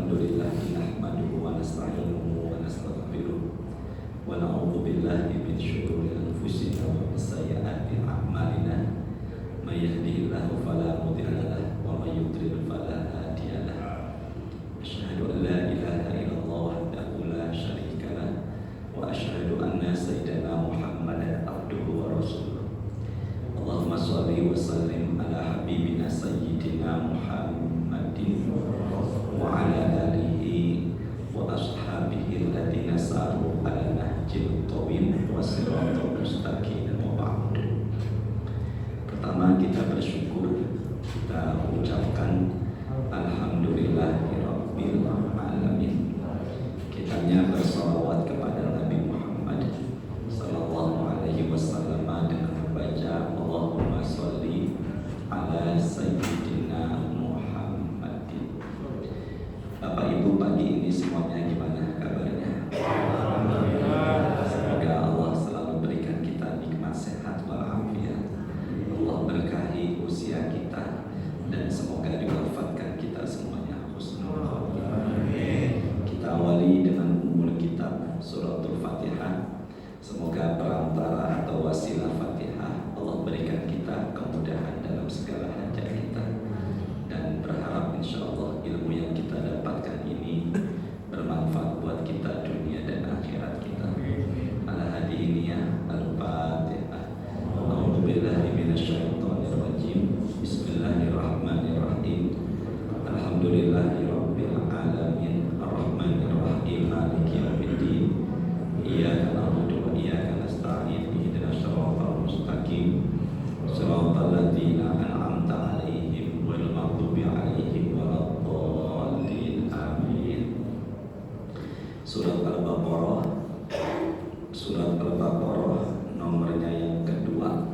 Alhamdulillah nahmaduhu wa nasta'inuhu wa nastaghfiruh wa na'udzu billahi min syururi anfusina wa min sayyiati a'malina may yahdihillahu fala mudilla lahu wa may yudlil fala hadiya lahu. Asyhadu an la ilaha illallah wahdahu la syarika lahu wa asyhadu anna sayyidina Muhammadan abduhu wa rasuluh. Allahumma shalli wa sallim ala habibina sayyidina Muhammadin wa ala alihi wa ashabihi alladziina saru ala nahjil qawim wa siratal mustaqim wa ba'du. Pertama kita bersyukur, kita ucapkan alhamdulillahirabbil alamin. Kitanya bersalawat kepada Nabi Muhammad sallallahu alaihi wasallam dengan membaca Allahumma sholli ala sayyidina Muhammadin. Bapak Ibu, pagi ini semuanya gimana kabarnya? Semoga Allah selalu berikan kita nikmat sehat walafiat. Allah berkahi usia kita dan semoga diwafatkan kita semuanya husnul khotimah. Kita awali dengan umul kitab suratul Fatihah. Semoga perantara atau wasilah Fatihah Allah berikan kita kemudahan dalam segala hajat kita, dan berharap insyaallah ilmu yang kita dapatkan ini bermanfaat buat kita dunia dan akhirat kita. Ala hadiniyah al-Fatihah. A'udzu billahi minasyaitonir rajim. Bismillahirrahmanirrahim. Alhamdulillahirabbil alamin arrahmanir rahim maliki yaumiddin. Iyyaka na'budu wa iyyaka nasta'in. Ihdinas siratal mustaqim. Siratal ladzina an'amta 'alaihim ghairil maghdubi 'alaihim waladdallin. Amin. Surat Al-Baqarah. Surat Al-Baqarah nomornya yang kedua,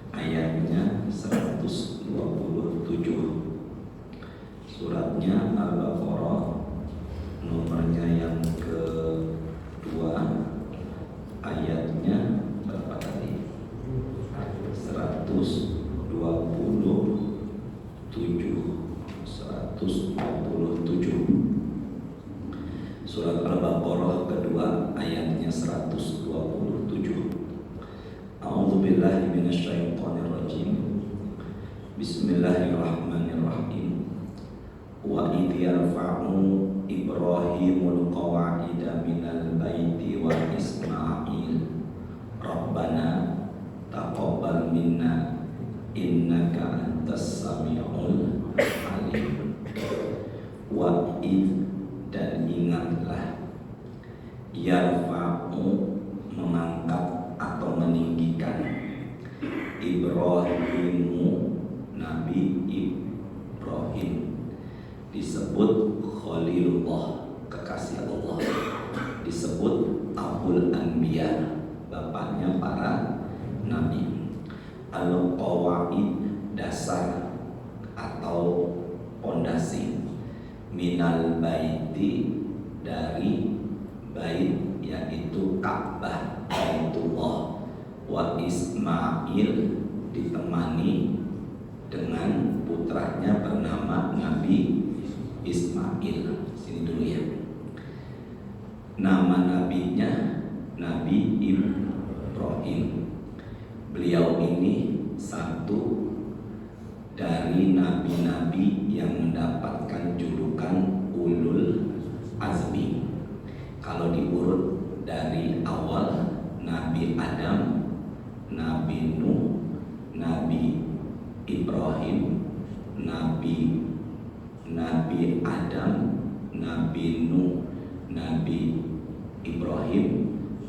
ayatnya 127. Suratnya Al-Baqarah nomornya yang kedua, ayatnya berapa tadi? 127. Surat Al-Baqarah kedua, ayatnya 127. A'udzu billahi minasyaitonir rajim. Bismillahirrahmanirrahim. Wa idh yarfa'u Ibrahimul qawa'ida minal baiti wa Ismail Rabbana taqabbal minna innaka antas sami'ul alim. Wa idh, dan ingatlah, yarfa'u, mengangkat atau meninggikan, Ibrahimu, Nabi Ibrahim, disebut Khalilullah, kekasih Allah, disebut Abul Anbiya, bapaknya para nabi. Al-Qawaid, dasar atau pondasi, minal baiti, dari bait yaitu Ka'bah, Baitullah, wa Ismail, ditemani dengan putranya bernama Nabi Ismail. Sini dulu ya. Nama nabinya Nabi Ibrahim. Beliau ini satu dari nabi-nabi yang mendapatkan julukan ulul azmi. Kalau diurut dari awal, Nabi Adam, Nabi Nuh, Nabi Ibrahim, Nabi Adam, Nabi Nuh, Nabi Ibrahim,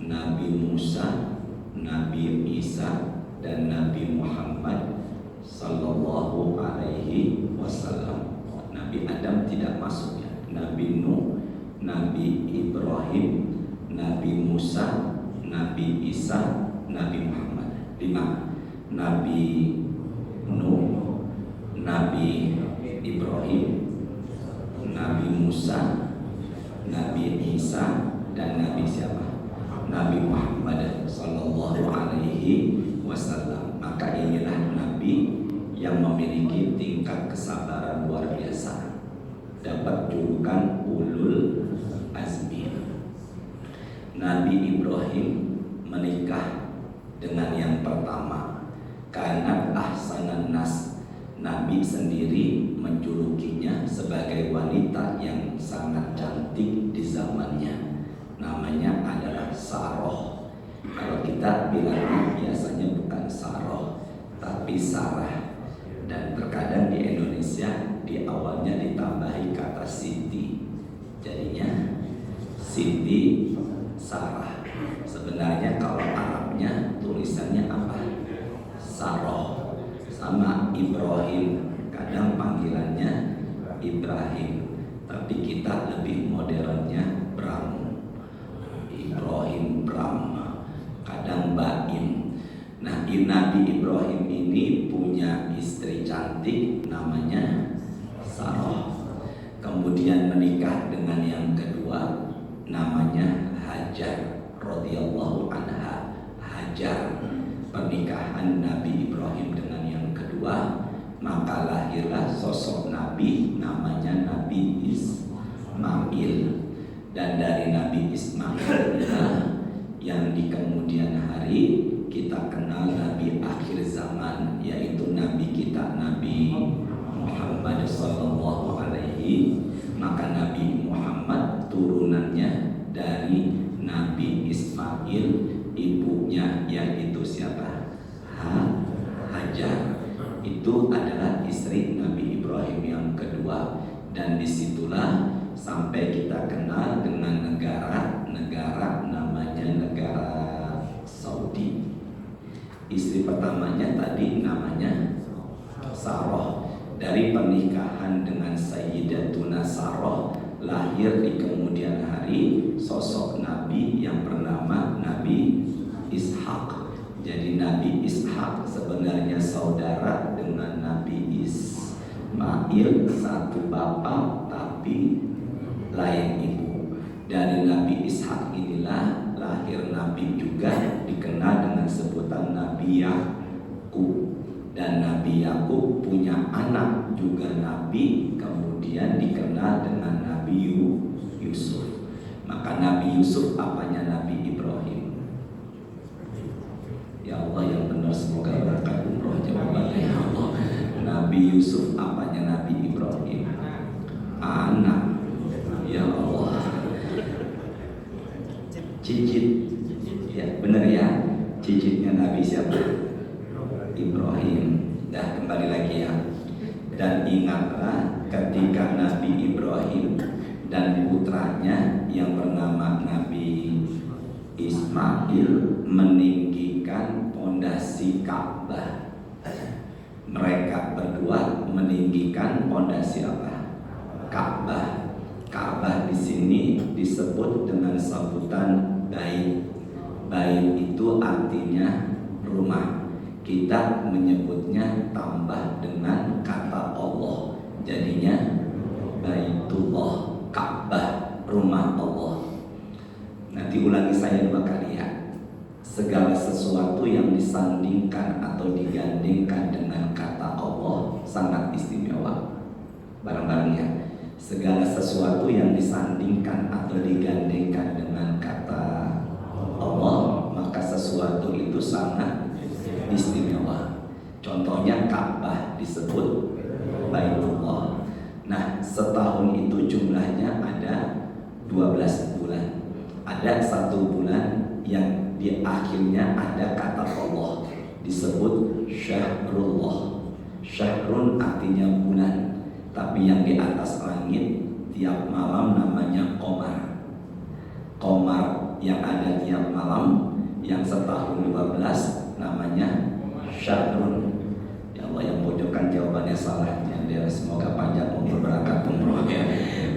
Nabi Musa, Nabi Isa, dan Nabi Muhammad sallallahu alaihi wasallam. Nabi Adam tidak masuk ya. Nabi Nuh, Nabi Ibrahim, Nabi Musa, Nabi Isa, Nabi Muhammad. 5. Nabi Nuh, Nabi Ibrahim, Nabi Musa, Nabi Isa, dan Nabi siapa? Nabi Muhammad sallallahu alaihi wasallam. Maka inilah Nabi yang memiliki tingkat kesabaran luar biasa. mendapat julukan ulul azmi. Nabi Ibrahim menikah dengan yang pertama, karena ahsanan nas. Nabi sendiri menjulukinya sebagai wanita yang sangat cantik di zamannya. Namanya adalah Saroh. Kalau kita bilangnya biasanya bukan Saroh, tapi Sarah. Dan terkadang di Indonesia di awalnya ditambahi kata Siti, jadinya Siti Sarah. Sebenarnya kalau Arabnya tulisannya apa? Saroh. Sama Ibrahim, kadang panggilannya Ibrahim, tapi kita lebih modernnya Bram. Ibrahim Bram, kadang Baim. Nah, Nabi Ibrahim ini punya istri cantik namanya Saroh. Kemudian menikah dengan yang kedua namanya Hajar radhiyallahu anha. Hajar, pernikahan Nabi Ibrahim dengan yang kedua, maka lahirlah sosok Nabi namanya Nabi Ismail. Dan dari Nabi Ismail inilah yang di kemudian hari kita kenal Nabi akhir zaman, yaitu Nabi kita Nabi Muhammad sallallahu alaihi. Maka Nabi Muhammad turunannya dari Nabi Ismail, ibunya yaitu siapa? Hajar. Itu adalah istri Nabi Ibrahim yang kedua. Dan disitulah sampai kita kenal dengan negara namanya negara Saudi. Istri pertamanya tadi namanya Saroh. Dari pernikahan dengan Sayyidatuna Saroh lahir di kemudian hari sosok Nabi yang bernama Nabi Ishak. Jadi Nabi Ishak sebenarnya saudara dengan Nabi Ismail, satu bapak tapi lain ibu. Dari Nabi Ishak inilah lahir Nabi juga dikenal dengan sebutan Nabi Yakub. Dan Nabi Yakub punya anak juga Nabi, kemudian dikenal dengan Nabi Yusuf. Maka Nabi Yusuf apanya Nabi Ibrahim? Ya Allah yang benar, semoga berkat umroh jawabannya ya Allah. Nabi Yusuf apanya Nabi Ibrahim? Anak. Ya Allah. Cicit. Ya benar ya. Cicitnya Nabi siapa? Ibrahim. Dah kembali lagi ya. Dan ingatlah ketika Nabi Ibrahim dan putranya yang bernama Nabi Ismail meninggikan pondasi Ka'bah. Mereka berdua meninggikan pondasi apa? Ka'bah. Ka'bah di sini disebut dengan sebutan bait. Bait itu artinya rumah. Kita menyebutnya tambah dengan kata Allah, jadinya Baitullah, Ka'bah, rumah Allah. Nanti ulangi saya 2 kali ya. Segala sesuatu yang disandingkan atau digandengkan dengan kata Allah sangat istimewa. Bareng-bareng ya. Segala sesuatu yang disandingkan atau digandengkan dengan kata Allah, maka sesuatu itu sangat istimewa. Contohnya Ka'bah disebut Baitullah. Nah, setahun itu jumlahnya ada 12 bulan. Ada 1 bulan yang di akhirnya ada kata Allah, disebut Syahrullah. Syahrun artinya bulan, tapi yang di atas langit tiap malam namanya Qamar. Qamar yang ada tiap malam, yang setahun 12 namanya Syahrun. Ya Allah yang pojokkan jawabannya salah ya, semoga panjang umur berangkat umroh ya.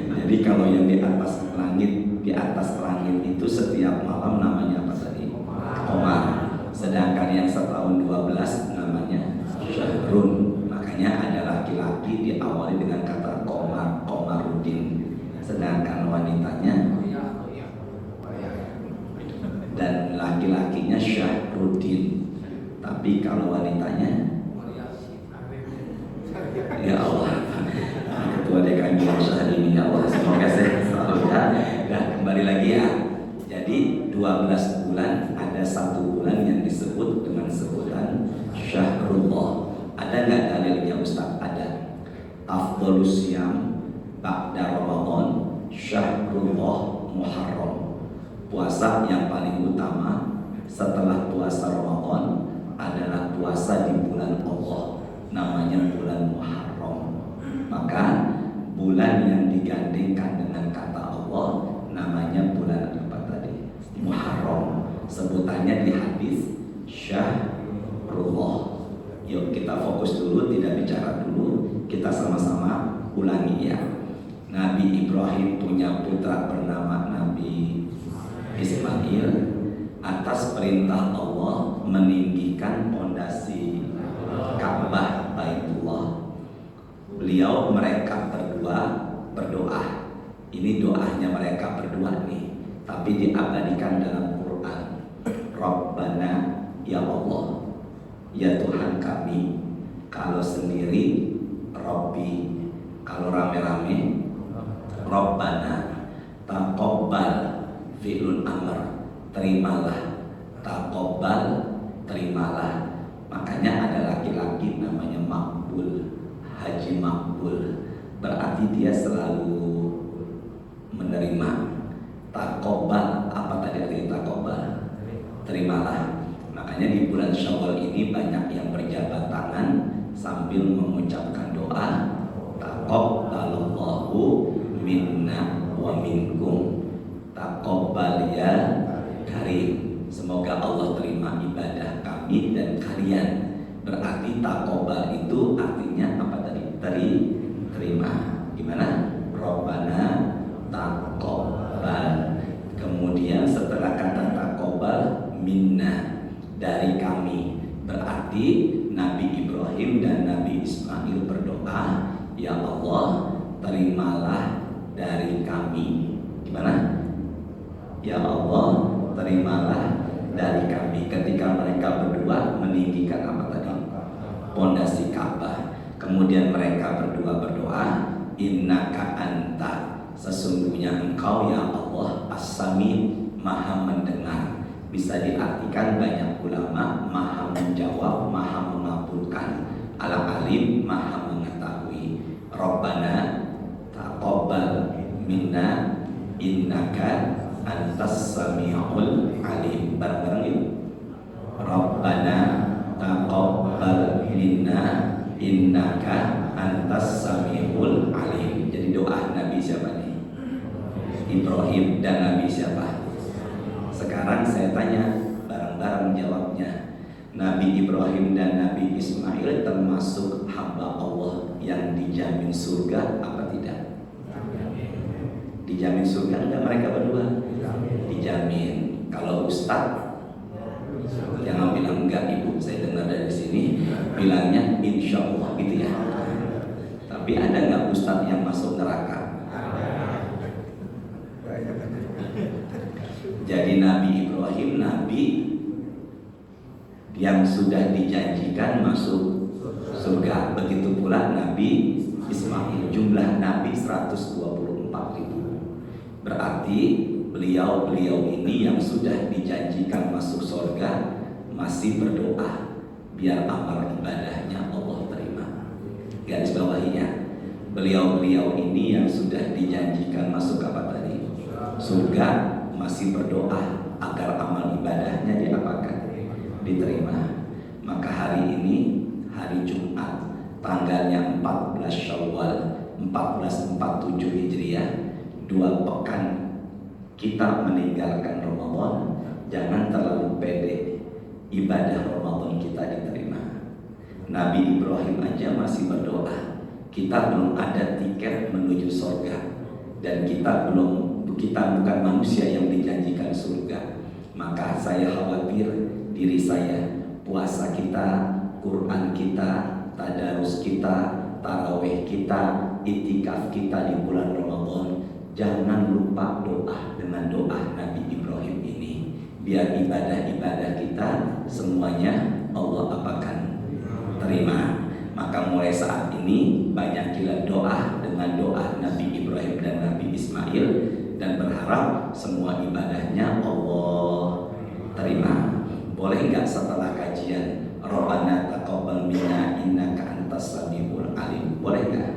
Jadi kalau yang di atas langit itu setiap malam namanya apa tadi? Qamar. Sedangkan yang setahun 12 namanya Syahrun. Makanya ada laki-laki diawali dengan kata Qamar, Qamaruddin. Sedangkan wanitanya dan laki-lakinya Syahruddin. Tapi kalau wanitanya, ya Allah, ketua DKM hari ini 12 bulan ada satu bulan yang disebut dengan sebutan Syahrullah. Ada nggak dalilnya Ustaz? Ada. Afdhalus Syiyam ba'da Ramadan Syahrullah Muharram. Puasa yang paling utama setelah puasa Ramadan adalah puasa di bulan Allah, namanya bulan Muharram. Maka bulan yang digandengkan dengan kata Allah namanya bulan apa tadi? Muharram. Sebutannya di hadis Syahrullah. Yuk kita fokus dulu, tidak bicara dulu. Kita sama-sama ulangi ya. Nabi Ibrahim punya putra bernama Nabi Ismail. Atas perintah Allah meninggikan pondasi Ka'bah Baitullah. Mereka berdua berdoa. Ini doanya mereka berdua nih, tapi diabadikan dalam Quran. Rabbana, ya Allah, ya Tuhan kami. Kalau sendiri Rabbi, kalau rame-rame Rabbana. Taqabbal fi'lun amr, terimalah. Taqabbal, terimalah. Makanya ada laki-laki namanya Makbul, Haji Makbul, berarti dia selalu menerima. Taqabbal, apa tadi artinya taqabbal? Terimalah. Makanya di bulan Syawal ini banyak yang berjabat tangan sambil mengucapkan doa, taqabbalallahu minna wa minkum, taqabbal ya karim. Semoga Allah terima ibadah kami dan kalian. Berarti taqabbal itu artinya apa tadi? Terima. Gimana? Rabbana taqabbal. Kemudian setelah kata taqabbal, minna, dari kami. Berarti Nabi Ibrahim dan Nabi Ismail berdoa, ya Allah, terimalah dari kami. Gimana? Ya Allah, terimalah dari kami. Ketika mereka berdua meninggikan apa tadi? Pondasi Ka'bah. Kemudian mereka berdua berdoa, innaka anta, sesungguhnya engkau ya Allah as-sami, maha mendengar. Bisa diartikan banyak ulama, maha menjawab, maha mengabulkan. Al-alim, maha mengetahui. Rabbana taqabbal minna innaka antas sami'ul alim. Bareng-bareng yuk. Rabbana taqabbal minna innaka antas sami'ul alim. Jadi doa Nabi siapa nih? Ibrahim dan Nabi siapa? Sekarang saya tanya, bareng-bareng jawabnya. Nabi Ibrahim dan Nabi Ismail termasuk hamba Allah yang dijamin surga apa tidak? Dijamin surga enggak mereka berdua? Dijamin. Kalau Ustaz jangan bilang enggak ibu, saya dengar dari sini bilangnya insya Allah gitu ya. Tapi ada enggak Ustaz yang masuk neraka? Jadi Nabi Ibrahim, Nabi yang sudah dijanjikan masuk surga. Begitu pula Nabi Ismail. Jumlah Nabi 124.000. Berarti beliau ini yang sudah dijanjikan masuk surga masih berdoa biar amal ibadahnya Allah terima. Garis bawahinya, beliau ini yang sudah dijanjikan masuk apa tadi? Surga, masih berdoa agar amal ibadahnya diapakan? Diterima. Maka hari ini hari Jumat, tanggalnya 14 Syawal 1447 Hijriah, 2 pekan kita meninggalkan Ramadan. Jangan terlalu pede, ibadah Ramadan kita diterima. Nabi Ibrahim aja masih berdoa, kita belum ada tiket menuju surga, dan kita bukan manusia yang dijanjikan surga. Maka saya khawatir diri saya, puasa kita, Quran kita, tadarus kita, tarawih kita, itikaf kita di bulan Ramadan, jangan lupa doa dengan doa Nabi Ibrahim ini, biar ibadah-ibadah kita semuanya Allah apakan? Terima. Maka mulai saat ini banyakilah doa dengan doa Nabi Ibrahim dan Nabi Ismail, dan berharap semua ibadahnya Allah Boleh nggak setelah kajian Rabbana taqabbal minna innaka antas samiul alim? Boleh nggak?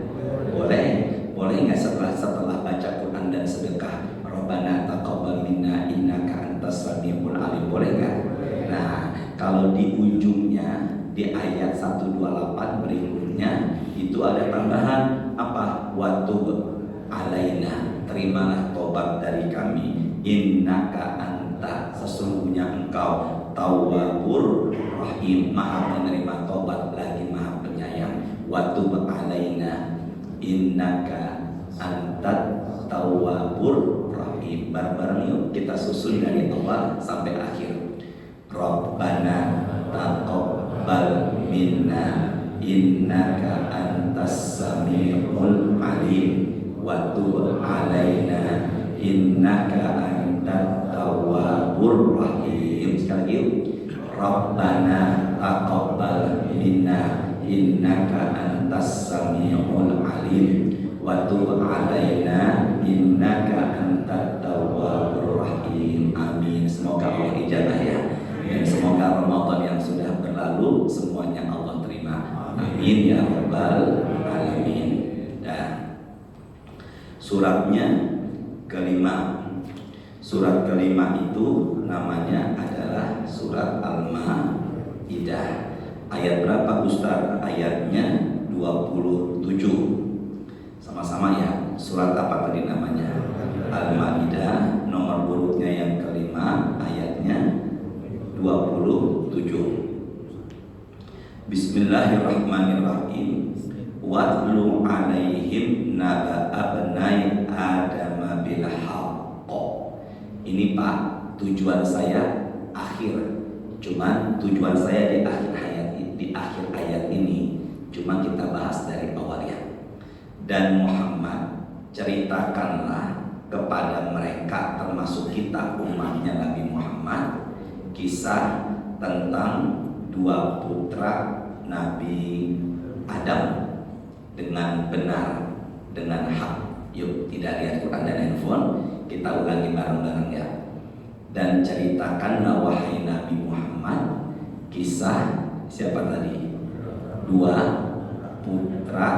Boleh. Boleh nggak setelah baca Quran dan sedekah Rabbana taqabbal minna innaka antas samiul alim? Boleh nggak? Nah, kalau di ujungnya di ayat 128 berikutnya itu ada tambahan apa? Watub alaina, terimalah tobat dari kami, innaka anta, sesungguhnya engkau tawwabur rahim, maha menerima tobat lagi maha penyayang. Watub alaina innaka antat tawwabur rahim. Bareng-bareng yuk kita susun dari awal sampai akhir. Rabbana taqabbal minna innaka antas samiul alim wa tub alaina innaka antat tawwabur rahim. Sekali lagi, Rabbana taqabbal minna innaka antas samiul alim wa tub alaina innaka antat tawwabur rahim. Amin. Semoga Allah ijabah ya. Dan semoga Ramadan yang sudah berlalu semuanya Allah terima. Amin ya rabbal alamin. Dan suratnya kelima. Surat kelima itu namanya adalah surat Al-Maidah. Ayat berapa Ustaz? Ayatnya 27. Sama-sama ya. Surat apa tadi namanya? Al-Maidah. Nomor urutnya yang kelima, ayatnya 27. Bismillahirrahmanirrahim. Watlu alaihim naba abnai Adam bil haqq. Ini Pak, tujuan saya akhir. Cuman tujuan saya di akhir ayat ini cuma kita bahas dari awal ya. Dan Muhammad, ceritakanlah kepada mereka termasuk kita umatnya Nabi Muhammad kisah tentang dua putra Nabi Adam dengan benar, dengan hak. Yuk tidak lihat Quran dan handphone, kita ulangi bareng-bareng ya. Dan ceritakanlah wahai Nabi Muhammad kisah siapa tadi? Dua putra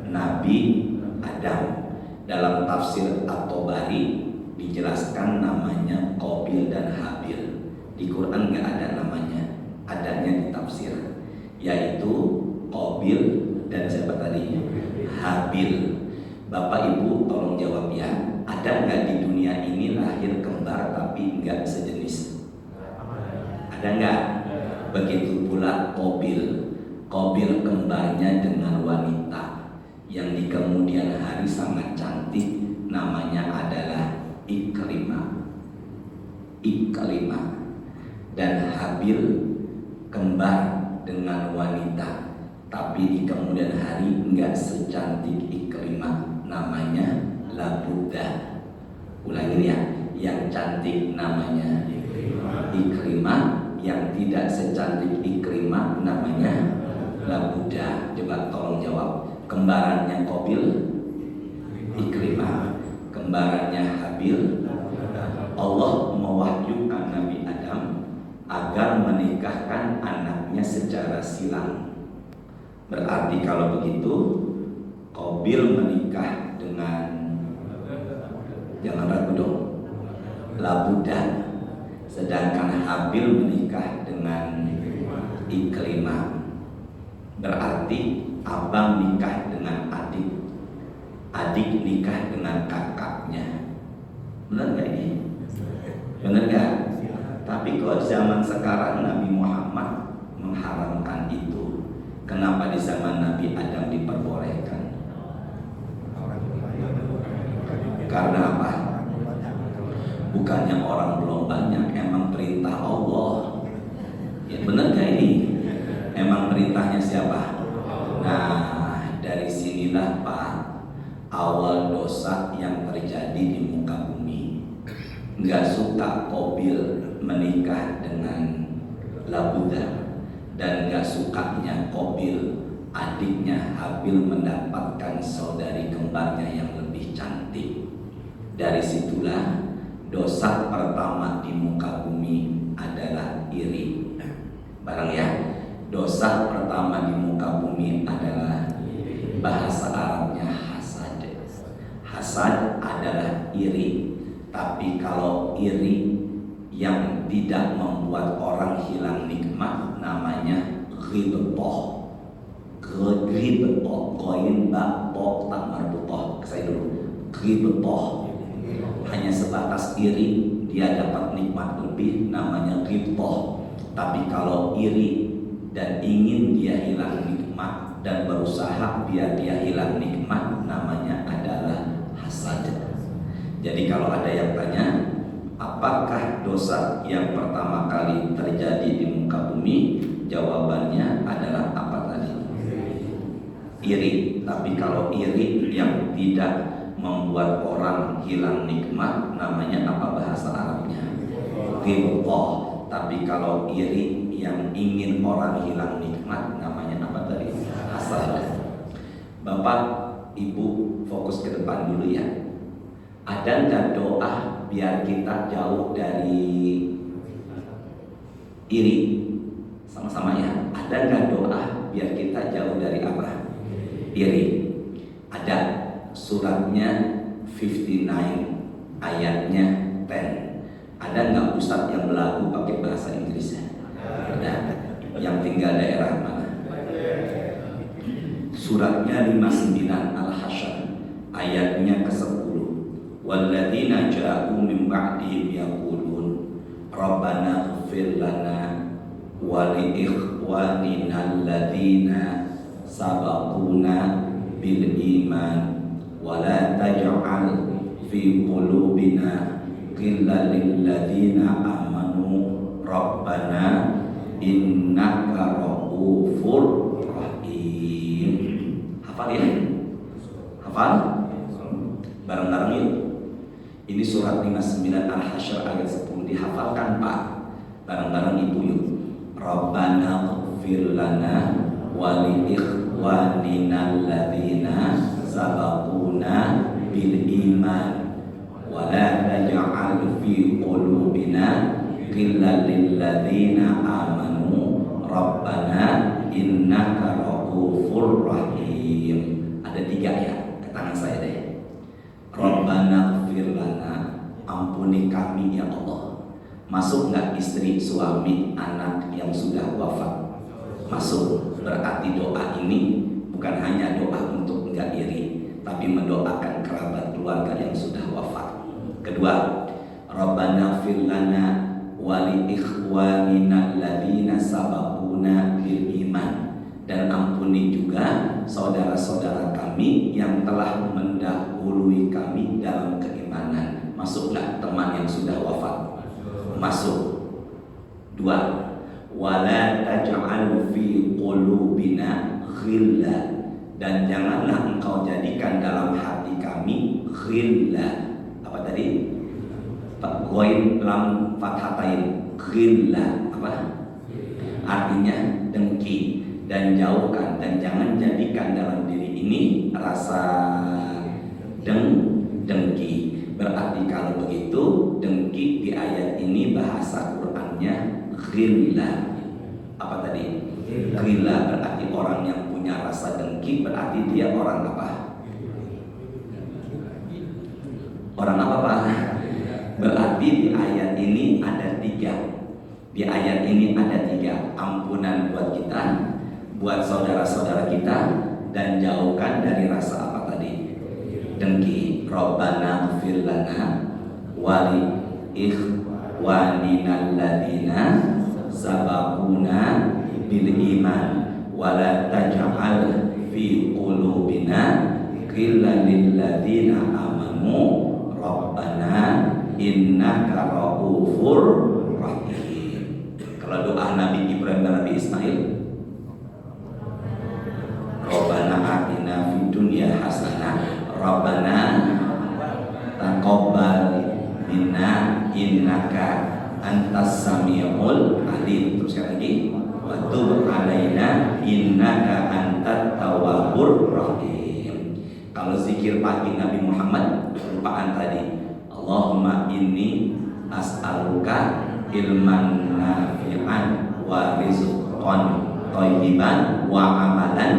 Nabi Adam. Dalam tafsir At-Tabari dijelaskan namanya Qabil dan Habil. Di Quran nggak ada namanya, adanya di tafsir, yaitu Qabil dan siapa tadi? Habil. Bapak Ibu tolong jawab ya, ada nggak di dunia ini lahir kembar tapi nggak sejenis? Ada nggak? Begitu pula Qabil. Qabil kembarnya dengan wanita yang di kemudian hari sangat cantik, namanya adalah Ikrimah. Dan Habil kembar dengan wanita, tapi di kemudian hari enggak secantik Ikrimah, namanya Labuda. Ulangin ya, yang cantik namanya Ikrimah, yang tidak secantik Ikrimah namanya Labuda. Coba tolong jawab, kembarannya Qabil Ikrimah, kembarannya Habil. Allah mewahyukan Nabi Adam agar menikahkan anaknya secara silang. Berarti kalau begitu Qabil menikah dengan, jangan ragu dong, Labuda, sedangkan Habil menikah dengan Ikrimah. Berarti abang nikah dengan adik, adik nikah dengan kakaknya. Benar gak ini? Benar gak? Tapi kok zaman sekarang Nabi Muhammad mengharamkan itu, kenapa di zaman Nabi Adam diperbolehkan? Karena apa? Bukannya orang belum banyak, emang perintah Allah. Ya benar gak ini? Emang perintahnya siapa? Nah, dari sinilah Pak, awal dosa yang terjadi di muka bumi. Nggak suka Qabil menikah dengan Labuda, dan nggak sukanya Qabil adiknya Habil mendapatkan saudari kembarnya yang lebih cantik. Dari situlah dosa pertama di muka bumi adalah iri. Bareng ya. Dosa pertama di muka bumi adalah bahasa Arabnya hasad. Hasad adalah iri. Tapi kalau iri yang tidak membuat orang hilang nikmat namanya ghibthah. Ghibthah, ghain ba ta tak marbutah. Saya dulu. Ghibthah. Hanya sebatas iri dia dapat nikmat lebih namanya ghibthah. Tapi kalau iri dan ingin dia hilang nikmat dan berusaha biar dia hilang nikmat namanya adalah hasad. Jadi kalau ada yang tanya, apakah dosa yang pertama kali terjadi di muka bumi? Jawabannya adalah apa tadi? Iri. Tapi kalau iri yang tidak membuat orang hilang nikmat namanya apa bahasa Arabnya? Ghibthah. Tapi kalau iri yang ingin orang hilang nikmat namanya apa tadi? Hasad. Bapak, Ibu fokus ke depan dulu ya. Ada nggak doa biar kita jauh dari iri? Sama-sama ya. Ada nggak doa biar kita jauh dari apa? Iri. Ada. Suratnya 59 ayatnya 10. Ada nggak ustadz yang belagu pakai bahasa Inggrisnya? Ada. Yang tinggal daerah mana? Suratnya 59 Al-Hasyr ayatnya ke-10. Walladzina ja'u min ba'dihim yaqulun Rabbana ighfir lana wa li ikhwanina alladzina sabaquna bil iman wa la taj'al fi qulubina ghillan lil ladzina amanu Rabbana innaka ra'ufur rahim. Hafal ya? Hafal? Bareng-bareng yuk. Ini surat 59 Al-Hasyr ayat 10 dihafalkan Pak. Bareng-bareng Ibu yuk. Rabbana ighfir lana wa li ikhwanina alladzina sabaquna bil iman wa la taj'al fi qulubina ghillan lil ladzina amanu Rabbana innaka ra'ufur rahim. Ada 3 ya, ke tangan saya deh. Rabbana ighfir lana, ampuni kami ya Allah. Masuk nggak istri, suami, anak yang sudah wafat? Masuk. Berarti doa ini bukan hanya doa untuk nggak iri, tapi mendoakan kerabat keluarga yang sudah wafat. Kedua, Rabbana ighfir lana wa li ikhwanina alladzina sabaquna bil iman, dan ampuni juga saudara-saudara kami yang telah mendahului kami dalam keimanan. Masuklah teman yang sudah wafat. Masuk. 2. Wala taj'al fi qulubina ghilla, dan janganlah engkau jadikan dalam hati kami ghilla. Apa tadi? Ghain lam fathatain. Ghilla apa? Artinya dengki. Dan jauhkan, dan jangan jadikan dalam diri ini rasa dengki. Berarti kalau begitu, dengki di ayat ini bahasa Qur'annya ghilla. Apa tadi? Ghilla berarti orang yang punya rasa dengki, berarti dia orang apa? Orang apa Pak? Berarti di ayat ini ada 3. Di ayat ini ada 3. Ampunan buat kita, buat saudara-saudara kita, dan jauhkan dari rasa apa tadi? Dengki. Rabbana ighfir lana wa li ikhwanina alladzina sabaquna bil iman wa la taj'al fi qulubina ghillan lil ladzina amanu Rabbana innaka ra'ufur rahim. Kalau doa Nabi Ibrahim dan Nabi Ismail, Rabbana atina fid dunya hasanah Rabbana taqabbal minna innaka antas samiul alim. Terus lagi, wa tub alaina innaka antat tawwabur rahim. Kalau zikir pagi Nabi Muhammad kelupaan tadi, Allahumma inni as'aluka ilman nafi'an wa rizqan thayyiban wa amalan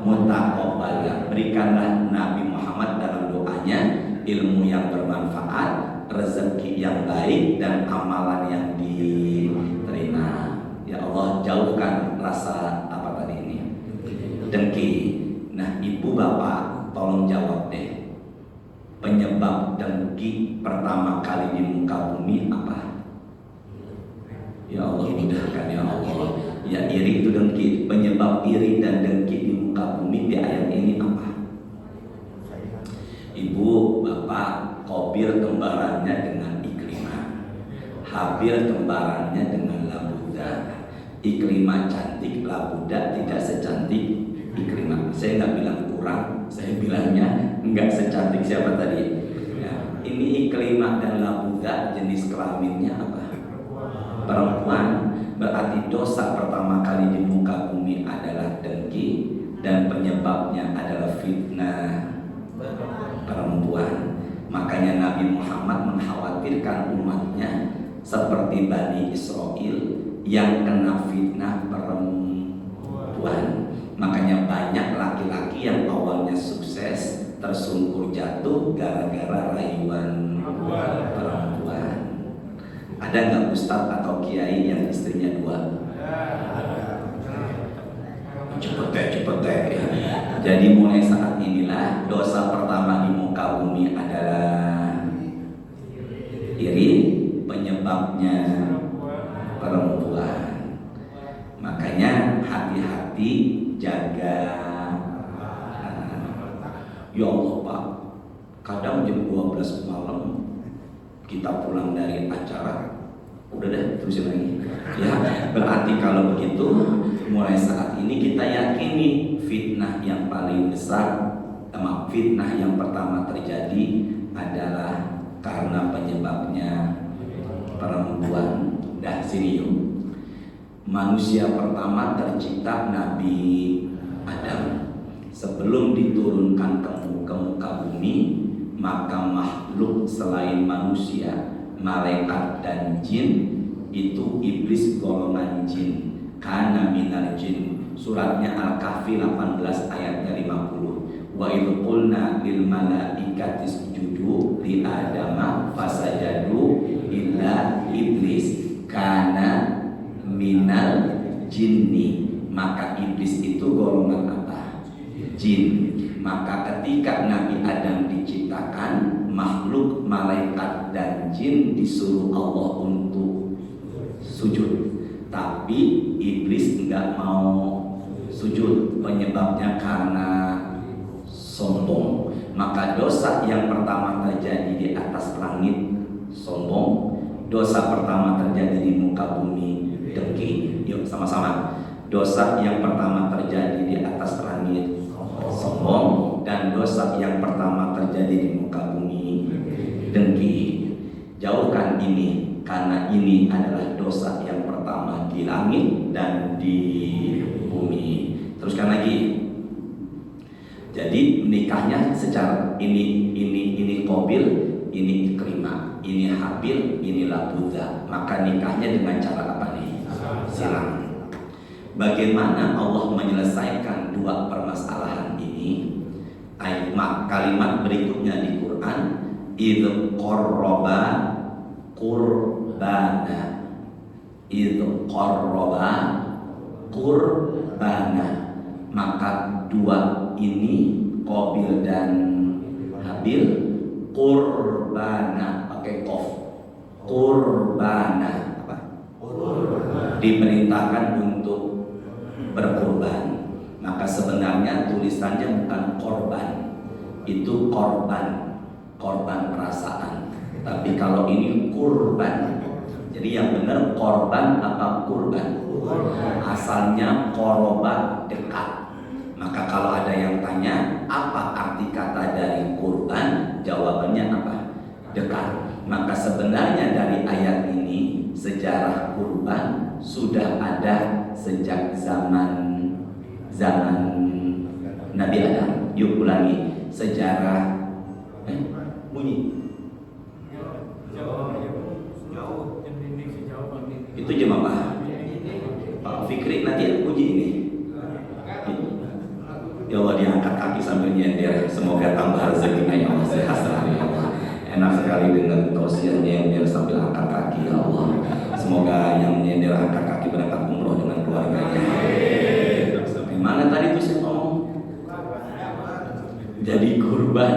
mutaqabbala. Berikanlah Nabi Muhammad dalam doanya ilmu yang bermanfaat, rezeki yang baik, dan amalan yang diterima. Ya Allah, jauhkan rasa apa tadi ini? Dengki. Nah, ibu bapak tolong jawab deh. Penyebab dengki pertama kali di muka bumi apa? Ya Allah, mudahkan ya Allah. Ya, iri itu dengki. Penyebab iri dan dengki di muka bumi di ayat ini apa? Ibu, bapak, Qabil kembarannya dengan Ikrimah, Habil kembarannya dengan Labuda. Ikrimah cantik, Labuda tidak secantik Ikrimah. Saya nggak bilang kurang, saya bilangnya nggak secantik siapa tadi? Ya, ini Ikrimah dan Labuda jenis kelaminnya apa? Perempuan. Berarti dosa pertama kali di muka bumi adalah dengki, dan penyebabnya adalah fitnah perempuan. Makanya Nabi Muhammad mengkhawatirkan umatnya seperti Bani Israel yang kena fitnah perempuan. Makanya banyak laki-laki yang awalnya sukses tersungkur jatuh gara-gara rayuan perempuan. Ada nggak ustadz atau kiai yang istrinya dua? Cepet ya. Jadi mulai saat inilah dosa pertama di muka bumi adalah iri, penyebabnya perempuan. Makanya hati-hati jaga. Ya Allah Pak, kadang jam 12 malam kita pulang dari acara, udah deh terusin lagi. Ya, berarti kalau begitu mulai saat ini kita yakini fitnah yang paling besar, fitnah yang pertama terjadi adalah karena penyebabnya perempuan. Dah sini yuk. Manusia pertama tercipta Nabi Adam. Sebelum diturunkan ke muka bumi, maka makhluk selain manusia, malaikat dan jin, itu iblis golongan jin. Kana minal jin. Suratnya Al-Kahfi 18 ayatnya 50. Wa idh qulna lil malaikati isjudu li adama fasajadu illa iblis kana minal jinni. Maka iblis itu golongan apa? Jin. Maka ketika Nabi Adam diciptakan, makhluk malaikat dan jin disuruh Allah untuk sujud. Tapi iblis enggak mau sujud. Penyebabnya karena sombong. Maka dosa yang pertama terjadi di atas langit sombong. Dosa pertama terjadi di muka bumi dengki. Yuk sama-sama. Dosa yang pertama terjadi di atas langit sombong, dan dosa yang pertama terjadi di muka bumi dengki. Jauhkan ini, karena ini adalah dosa yang pertama di langit dan di bumi. Teruskan lagi. Jadi menikahnya secara ini Qabil, ini Ikrimah, ini Habil, ini Labuda. Maka nikahnya dengan cara apa nih? Silang. Bagaimana Allah menyelesaikan dua permasalahan ini? Kalimat berikutnya di Quran, idh qarraba qurbana. Idh qarraba qurbana. Maka dua ini, Qabil dan Habil, qurbana pakai qaf. Qurbana apa? Diperintahkan untuk berkorban. Maka sebenarnya tulisannya bukan korban, itu korban perasaan. Tapi kalau ini kurban, jadi yang benar korban apa kurban? Asalnya koroba, dekat. Maka kalau ada yang tanya apa arti kata dari kurban, jawabannya apa? Dekat. Maka sebenarnya dari ayat ini sejarah kurban sudah ada sejak zaman Nabi Adam. Yuk ulangi sejarah bunyi. Itu jemaah. Fikri nanti puji ini. Ya Allah, diangkat kaki sambil nyender. Semoga tambah rezekinya ya Allah, sehat selalu ya Allah. Enak sekali dengan tausiah nyender sambil angkat kaki ya Allah. Semoga yang nyender angkat kaki berangkat umroh dengan keluarganya. Sampai mana tadi tuh saya ngomong? Jadi kurban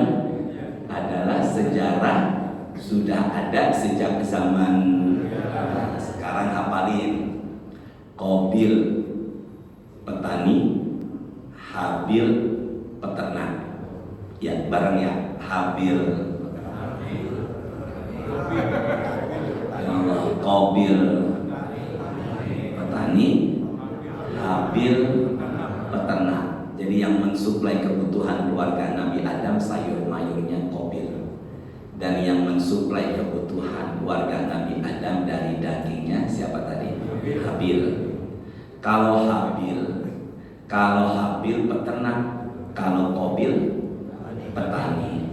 adalah sejarah sudah ada sejak zaman. Sekarang hafalin. Qabil petani, Habil peternak. Ya, bareng ya. Habil Qabil petani, Habil peternak. Jadi yang mensuplai kebutuhan keluarga Nabi Adam sayur mayurnya Qabil, dan yang mensuplai kebutuhan keluarga Nabi Adam dari dagingnya siapa tadi? Habil. Kalau Habil peternak, kalau Qabil petani.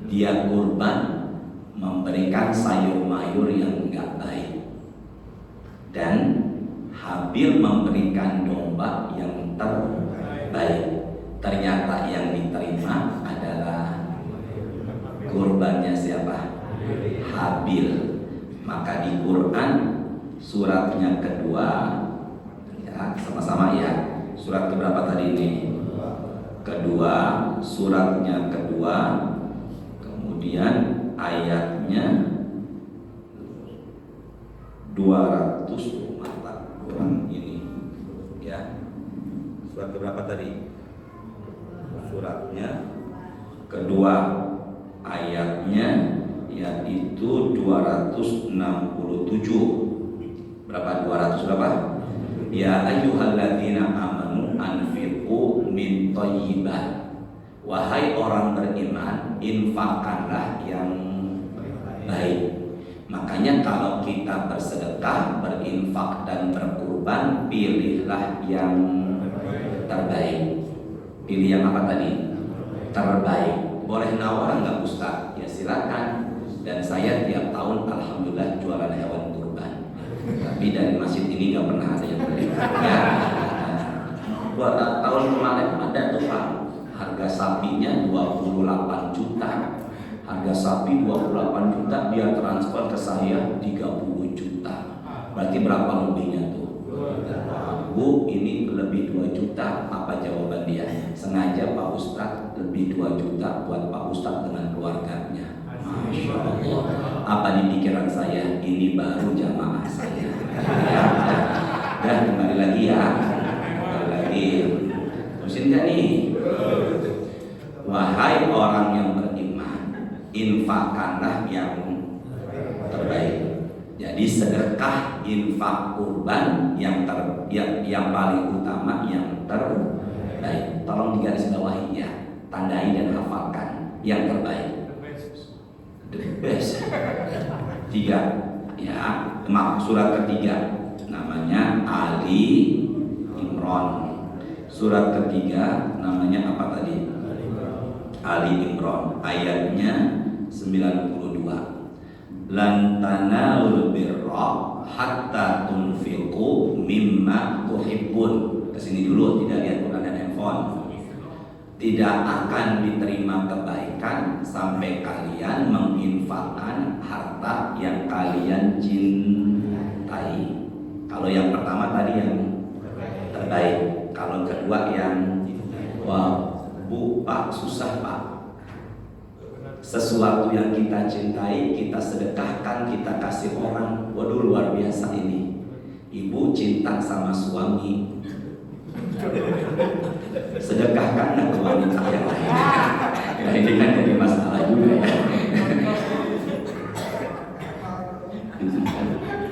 Dia kurban memberikan sayur mayur yang enggak baik, dan Habil memberikan domba yang terbaik. Ternyata yang diterima adalah kurbannya siapa? Habil. Maka di Quran suratnya kedua, ya sama-sama ya. Surat keberapa tadi ini? Kedua, suratnya kedua. Kemudian ayatnya 200 Quran ini ya. Surat keberapa tadi? Suratnya kedua, ayatnya yaitu 267. Berapa? 200 berapa? Ya ayyuhalladzina amanu anfiqu min thayyibat. Wahai orang beriman, infakkanlah yang baik. Makanya kalau kita bersedekah, berinfak dan berkurban, pilihlah yang terbaik. Pilih yang apa tadi? Terbaik. Boleh nawar nggak Ustaz? Ya silakan. Dan saya tiap tahun alhamdulillah jualan hewan kurban. Tapi dari masjid ini nggak pernah ada yang beli. Ya. Buat tahun kemarin ada tuh Pak, harga sapinya 28 juta. Harga sapi 28 juta, dia transfer ke saya 30 juta. Berarti berapa lebihnya tuh? Bu, ini lebih 2 juta. Apa jawaban dia? Sengaja Pak Ustadz lebih 2 juta buat Pak Ustadz dengan keluarganya. Masya Allah. Apa di pikiran saya? Ini baru jamaah saya. Ya. Dan kembali lagi ya. Kembali lagi. Terusin gak nih? Wahai orang yang beriman, infakkanlah yang terbaik. Jadi sedekah, infak, kurban yang paling utama, yang terbaik. Tolong digarisbawahi ya, tandai dan hafalkan yang terbaik. The best. 3 ya, surat ketiga namanya Ali Imran. Surat ketiga namanya apa tadi? Ali Imran. Ayatnya 92. Lan tanalul birra hatta tunfiqu mimma tuhibbun. Kesini dulu, tidak lihat Quran dan handphone. Tidak akan diterima kebaikan sampai kalian menginfakkan harta yang kalian cintai. Kalau yang pertama tadi yang terbaik, kalau kedua yang wah Bu Pak susah Pak. Sesuatu yang kita cintai, kita sedekahkan, kita kasih orang. Waduh luar biasa ini. Ibu cinta sama suami, sedekahkan ke wanita yang lain. Nah ini kan jadi masalah juga ya.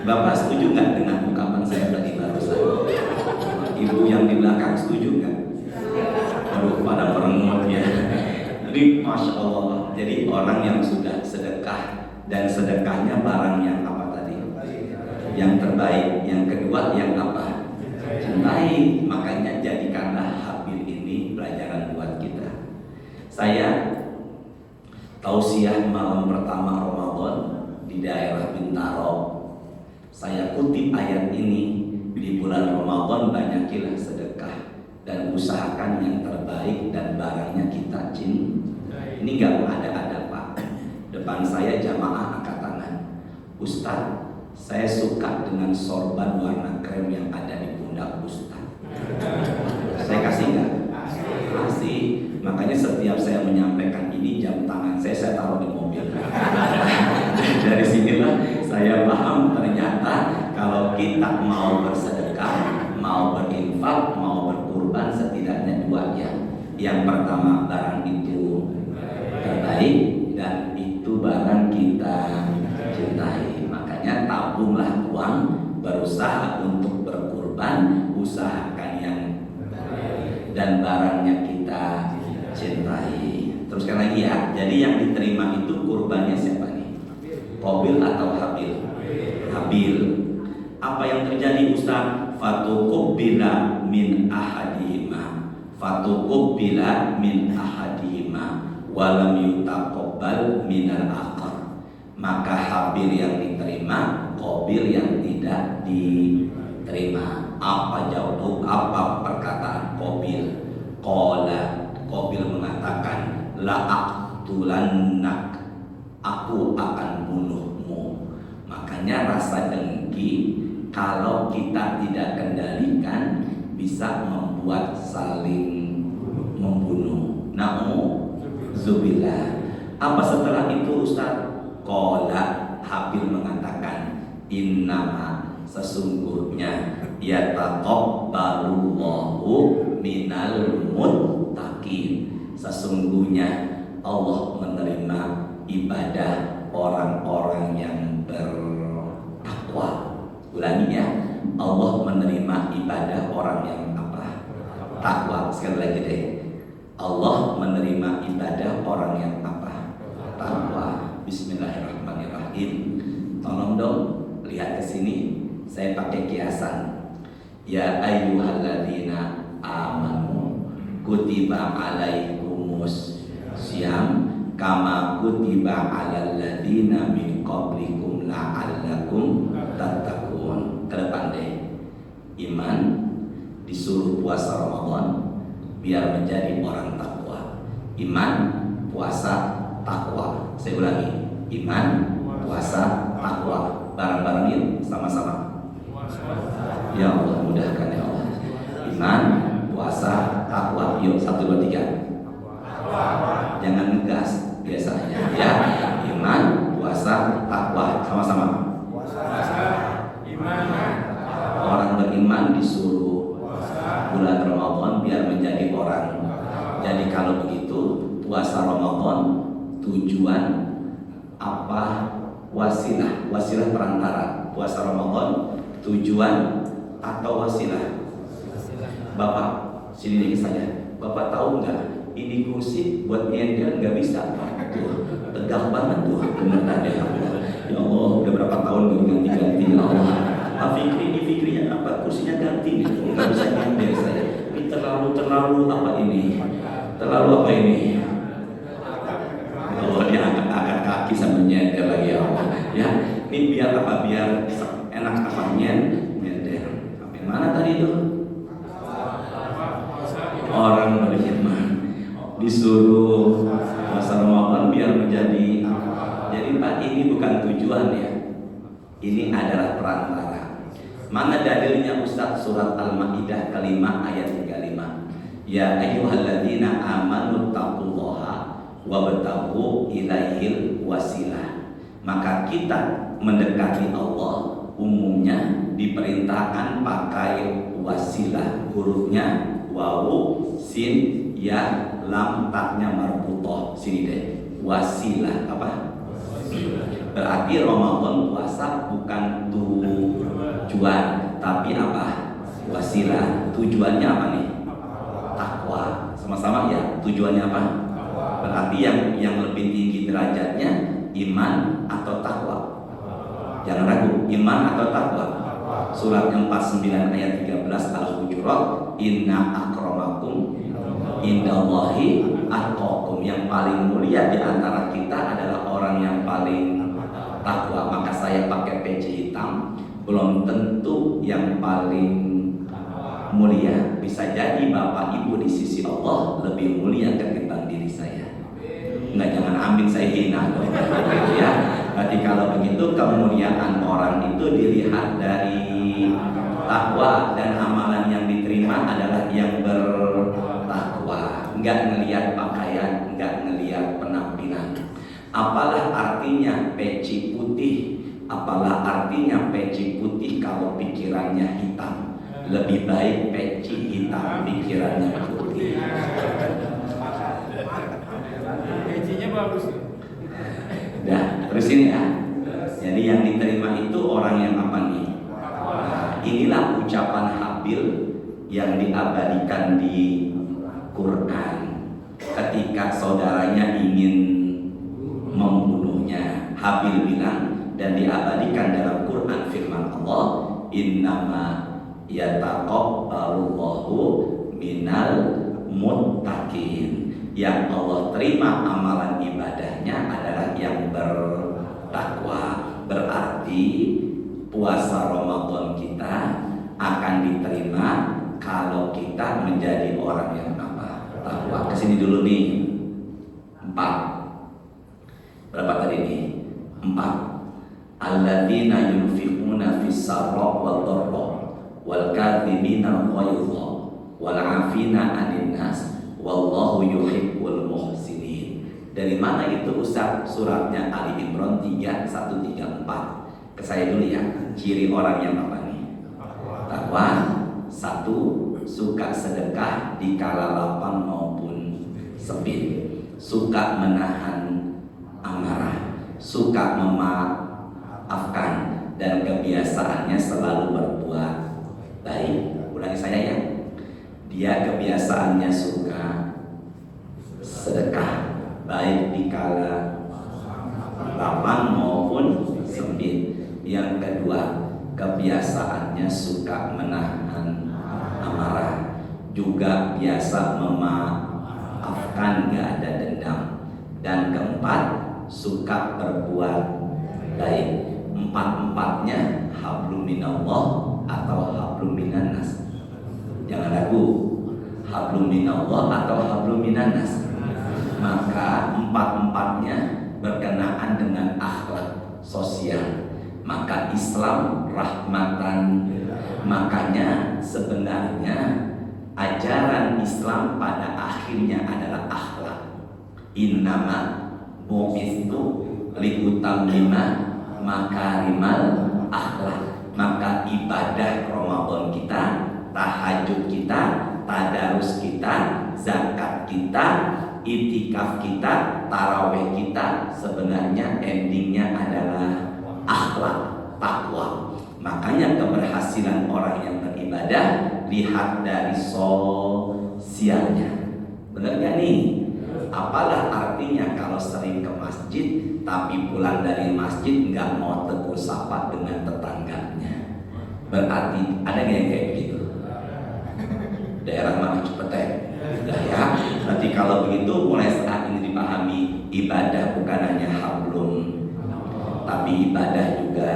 Bapak setuju nggak dengan ungkapan saya tadi barusan? Ibu yang di belakang setuju nggak? Aduh pada merengut ya. Jadi Masya Allah. Jadi orang yang sudah sedekah, dan sedekahnya barang yang apa tadi? Yang terbaik. Yang kedua yang apa? Cintai. Makanya jadikanlah Habil ini pelajaran buat kita. Saya tausiah malam pertama Ramadan di daerah Bintaro. Saya kutip ayat ini di bulan Ramadan banyakilah sedekah dan usahakan yang terbaik dan barangnya kita cintai. Ini nggak ada Pak. Depan saya jamaah angkat tangan. Ustaz, saya suka dengan sorban warna krem yang ada di pundak Ustaz. Saya kasih nggak? Kasih. Makanya setiap saya menyampaikan ini, jam tangan saya taruh di mobil. Dari sinilah saya paham ternyata kalau kita mau bersedekah, mau berinfak, mau berkurban, setidaknya dua ya. Yang pertama, barang itu terbaik dan itu barang kita cintai. Makanya tabunglah uang, berusaha untuk berkurban, usahakan yang dan barangnya kita cintai. Teruskan lagi ya. Jadi yang diterima itu kurbannya siapa nih? Qabil atau Habil? Habil. Apa yang terjadi Ustaz? Fatuqbila min ahadihima. Fatuqbila min ahadihima walam yutaqabbal minal akhar. Maka Habil yang diterima, Qabil yang tidak diterima. Apa jawab? Apa perkataan Qabil? Qala, Qabil mengatakan, la aqtulannak, aku akan bunuhmu. Makanya rasa dengki kalau kita tidak kendalikan bisa membuat saling membunuh. Na'udzubillah. Apa setelah itu Ustaz? Qala, Habil mengatakan, innama, sesungguhnya yataqabbalullahu minal muttaqin, sesungguhnya Allah menerima ibadah orang-orang yang bertakwa. Ulangi ya, Allah menerima ibadah orang yang apa? Takwa. Sekali lagi deh, Allah menerima ibadah orang yang apa? Takwa. Bismillahirrahmanirrahim. Tolong dong lihat ke sini. Saya pakai kiasan. Ya ayyuhalladzina amanu kutiba alaikumus syiyam kama kutiba alal ladzina min qablikum la'allakum tattaqun. Ke depan deh. Iman disuruh puasa Ramadan biar menjadi orang takwa. Iman, puasa, takwa. Saya ulangi. Iman, puasa, takwa. Bareng-bareng yuk sama-sama. Ya Allah, mudahkan ya Allah. Iman, puasa, takwa. Yuk, 1, 2, 3. Jangan ngegas biasanya ya. Iman, puasa, takwa. Sama-sama. Orang beriman disuruh bulan Ramadan biar menjadi orang. Jadi kalau begitu puasa Ramadan tujuan apa? Wasilah perantara. Puasa Ramadan tujuan atau wasilah? Bapak sini dikit saja. Bapak tahu nggak? Ini kursi buat nyender nggak bisa. Tuh tegak banget tuh. Beneran ya Allah. Ya Allah, udah berapa tahun gak ganti-ganti ya Allah. Fikri ini fikrinya apa? Kursinya ganti nih. Nggak bisa nyender saya. Ini terlalu apa ini? Terlalu apa ini? Oh, dia angkat kaki sambil nyender lagi ya Allah. Ya, ini biar apa? Biar enak apa nyender. Sampai mana tadi itu? Orang beriman disuruh puasa Ramadan biar menjadi. Jadi Pak, ini bukan tujuan ya. Ini adalah perantara. Mana dalilnya Ustaz? Surat Al-Maidah kelima ayat 35. Ya ayyuhalladzina amanu taqullaha wabtaghu ilaihil wasilah. Maka kita mendekati Allah umumnya diperintahkan pakai wasilah. Hurufnya wawu, sin, ya, lam, taknya marbutoh. Sini deh. Wasilah apa? Berarti Ramadan puasa bukan tujuan, tapi apa? Wasilah. Tujuannya apa nih? Takwa. Sama-sama ya. Tujuannya apa? Berarti yang lebih tinggi derajatnya iman atau takwa. Jangan ragu, iman atau takwa. Surat 49 ayat 13 Al-Hujurat, inna akramakum indallahi atqakum. Yang paling mulia di antara kita adalah orang yang paling takwa. Maka saya pakai peci hitam belum tentu yang paling mulia. Bisa jadi bapak ibu di sisi Allah lebih mulia ketimbang diri saya. Enggak, jangan ambil saya hina dong. Ya, berarti kalau begitu kemuliaan orang itu dilihat dari takwa, dan amalan yang diterima adalah yang bertakwa. Enggak ngelihat pakaian, enggak ngelihat penampilan. Apalah artinya peci putih? Apalah artinya peci putih kalau pikirannya hitam? Lebih baik peci hitam pikirannya putih. Pecinya bagus. Nah, terus ini ya. Jadi yang diterima itu orang yang apa nih? Inilah ucapan Habil yang diabadikan di Quran ketika saudaranya ingin membunuhnya. Habil bilang, dan diabadikan dalam Quran firman Allah, innama yataqabbalullahu minal muttaqin. Yang Allah terima amalan ibadahnya adalah yang bertakwa. Berarti puasa Ramadan kita akan diterima kalau kita menjadi orang yang apa? Takwa. Kesini dulu nih. 4. Berapa tadi nih? 4. Alladzina yunfiquna fis sarra wad dharra wal kadhibina al-ghaidha wal 'afina 'anil nas wallahu yuhibbul muhsinin. Dari mana itu Ustaz? Suratnya Ali Imran 3134. Ke saya dulu ya. Ciri orang yang apa nih? Takwa. 1. Suka sedekah di kala lapang maupun sempit. Suka menahan amarah. Suka memaafkan, dan kebiasaannya selalu berbuat baik. Ulangi saya ya. Dia kebiasaannya suka sedekah, baik di kala lapang maupun sempit. Yang kedua, kebiasaannya suka menahan amarah, juga biasa memaafkan, gak ada dendam. Dan keempat, suka berbuat baik. 4-4-nya hablum minallah atau hablum minannas. Jangan ragu, hablum minallah atau hablum minannas. Maka 4-4-nya berkenaan dengan akhlak sosial. Maka Islam rahmatan. Makanya sebenarnya ajaran Islam pada akhirnya adalah akhlak. Innama bu'itsu liutammima makarimal akhlak. Maka ibadah Ramadan kita, tahajud kita, tadarus kita, zakat kita, itikaf kita, tarawih kita, sebenarnya endingnya adalah akhlak, takwa. Makanya keberhasilan orang yang beribadah lihat dari sosialnya. Benar gak nih? Apalah artinya kalau sering ke masjid tapi pulang dari masjid nggak mau tegur sapa dengan tetangganya? Berarti ada nggak yang kayak begitu? Daerah mana Cipete? Udah ya. Nanti kalau begitu mulai saat ini dipahami, ibadah bukan hanya hablum, tapi ibadah juga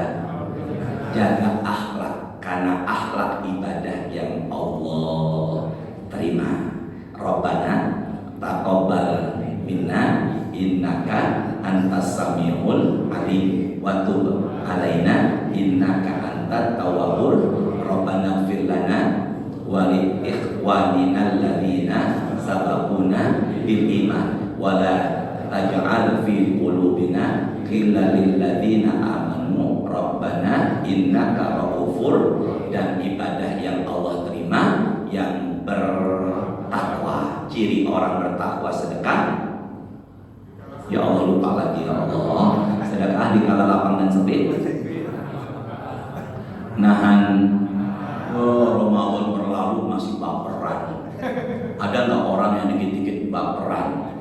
jaga akhlak, karena akhlak ibadah yang Allah terima. Rabbana taqabbal minna innaka antas samiul alim wa tub alaina innaka antat tawwabur. Rabbana ighfir lana wa li ikhwanina alladzina sabaquna bil iman wa la taj'al fi qulubina ghillan lil ladzina amanu rabbana innaka raufur. Dan ibadah yang Allah terima yang bertakwa. Ciri orang bertakwa sedekah. Ya Allah, lupa lagi ya Allah. Sedekah di kala lapang dan sempit. Nahan. Ramadan berlalu masih baperan. Ada nggak orang yang dikit-dikit baperan?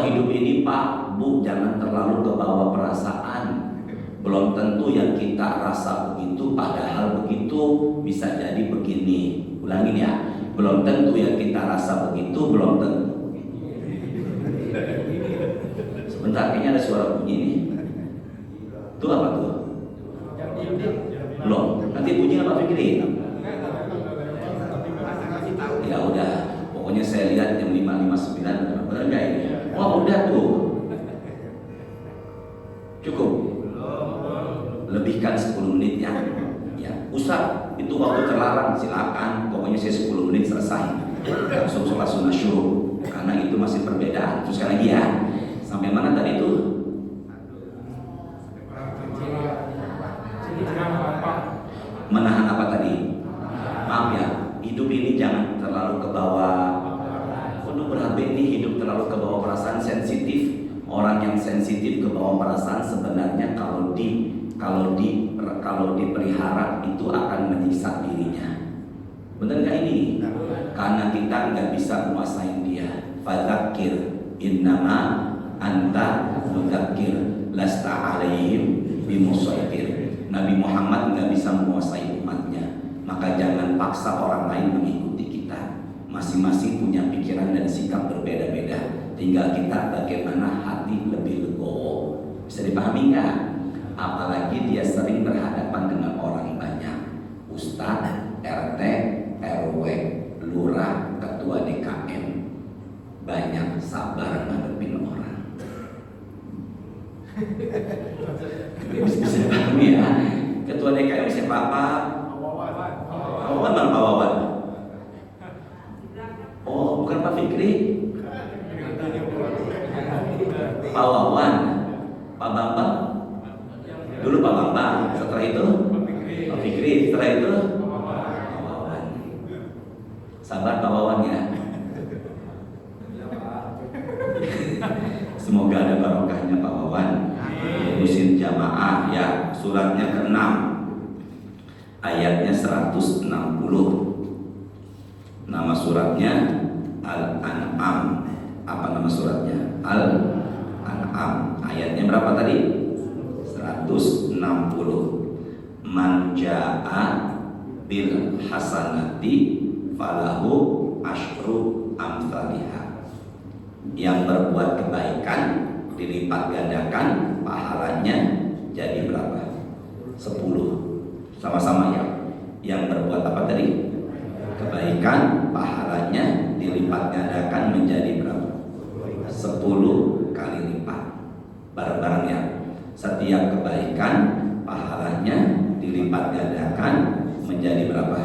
Hidup ini Pak, Bu, jangan terlalu kebawa perasaan. Belum tentu yang kita rasa begitu, padahal begitu bisa jadi begini. Ulangin ya. Belum tentu yang kita rasa begitu, belum tentu. Sebentar, kayaknya ada suara bunyi nih. Itu apa tuh? Belum. Nanti bunyi apa Fikri? Ya udah, pokoknya saya lihat jam 5.59 benar nggak ini? Oh udah tuh. Cukup. Lebihkan 10 menit ya. Ya, Ustaz, itu waktu terlarang, silakan. Pokoknya saya 10 menit selesai. Langsung sholat sunnah syuruh. Karena itu masih perbedaan. Terus sekali lagi ya. Sampai mana tadi itu? Menahan apa tadi? Maaf ya, hidup ini jangan terlalu ke bawah. Untuk berhati ini hidup terlalu ke bawah perasaan sensitif. Orang yang sensitif ke bawah perasaan sebenarnya kalau dipelihara itu akan menyiksa dirinya. Benar nggak ini? Karena kita nggak bisa menguasai dia. Fadzakir innama anta mudzakir lasta alaihim bimusaitir. Nabi Muhammad nggak bisa menguasai umatnya, maka jangan paksa orang lain mengikuti kita. Masing-masing punya pikiran dan sikap berbeda-beda. Tinggal kita bagaimana hati lebih legowo. Bisa dipahami nggak? Apalagi dia sering berhadapan dengan orang banyak, Ustadz, RT, RW, lurah, ketua DKM. Banyak sabar ngadepin orang. Bisa pahami ya? Ketua DKM siapa? Pawawan mana Pawawan? Oh, bukan Pak Fikri. Pawawan, Pak Bambang. Dulu Pak Bambang, setelah itu Pak Fikri, setelah itu Pawawan. Sabar Pawawan ya. Semoga ada barokahnya Pak Wawan. Urusin jamaah ya. Suratnya ke-6, ayatnya 160. Nama suratnya Al-An'am. Apa nama suratnya? Al-An'am. Ayatnya berapa tadi? 160. Man jaa'a bil hasanati falahu asyru amsalihha. Yang berbuat kebaikan dilipat gandakan pahalanya jadi berapa? 10. Sama-sama ya. Yang berbuat apa tadi? Kebaikan, pahalanya dilipat gandakan menjadi berapa? 10 kali lipat. Bareng-bareng ya. Setiap kebaikan, pahalanya dilipat gandakan menjadi berapa?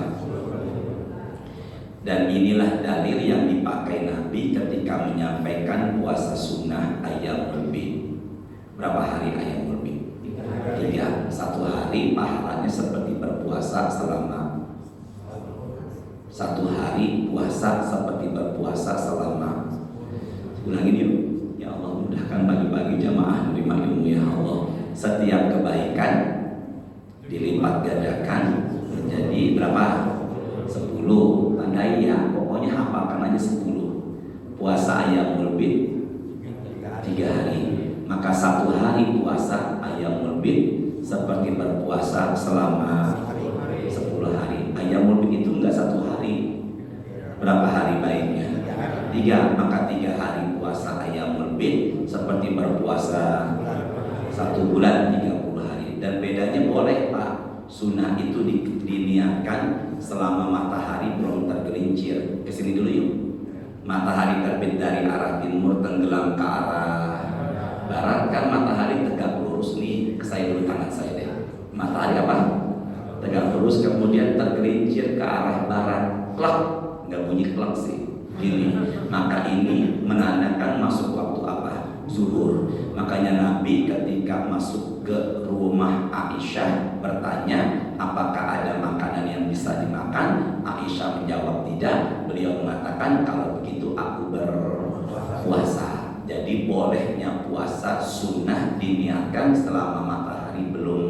Dan inilah dalil yang dipakai Nabi ketika menyampaikan puasa sunnah ayyamul bid. Berapa hari ayyamul bid? 3. Satu hari pahalanya seperti berpuasa selama 1 hari puasa seperti berpuasa selama. Ulangin yuk. Ya Allah, mudahkan bagi-bagi jamaah menerima ilmu ya Allah. Setiap kebaikan dilipat gandakan menjadi berapa? 10. Tandai ya, pokoknya hafalkan aja 10. Puasa ayyamul bid 3 hari. Maka 1 hari puasa ayyamul bid seperti berpuasa selama 10 hari. Ayyamul bid itu enggak 1 hari. Berapa hari baiknya? 3. Maka 3 hari puasa ayyamul bid seperti berpuasa 1 bulan 30 hari. Dan bedanya boleh Pak, sunnah itu diniatkan selama matahari belum tergelincir. Kesini dulu yuk. Matahari terbit dari arah timur tenggelam ke arah barat, kan matahari tegak lurus nih. Saya dulu tangan saya deh. Matahari apa? Tegak lurus, kemudian tergelincir ke arah barat. Klak, nggak bunyi klak sih. Gini. Maka ini menandakan masuk waktu apa? Zuhur. Makanya Nabi ketika masuk ke rumah Aisyah bertanya, apakah ada makanan yang bisa dimakan? Aisyah menjawab tidak. Beliau mengatakan, kalau begitu aku berpuasa. Jadi bolehnya puasa sunnah diniatkan selama matahari belum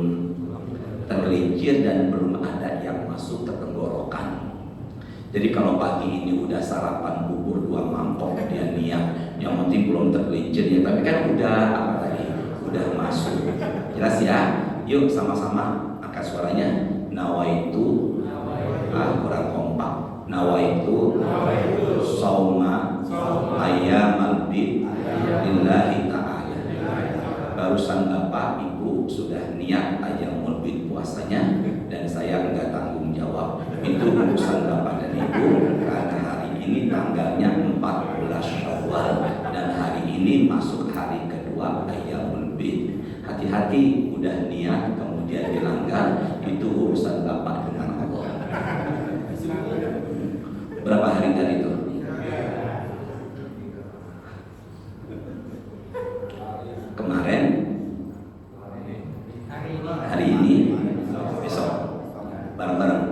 tergelincir dan belum ada yang masuk ke tenggorokan. Jadi kalau pagi ini udah sarapan bubur 2 mangkok dia niat, yang penting belum tergelincir ya, tapi kan udah apa tadi? Udah masuk. Jelas ya? Yuk sama-sama angkat suaranya. Nawaitu, kurang kompak. Nawaitu sauma ayyamal bid lillahi ta'ala. Barusan Bapak Ibu sudah niat Ayyamul Bid puasanya, dan saya enggak tanggung jawab. Itu urusan Bapak dan Ibu, karena hari ini tanggalnya 14 Syawal dan hari ini masuk hari kedua Ayyamul Bid. Hati-hati, udah niat kemudian dilanggar, itu urusan Bapak dengan Allah. Berapa hari tadi itu? Kemarin, hari ini, besok, bareng-bareng.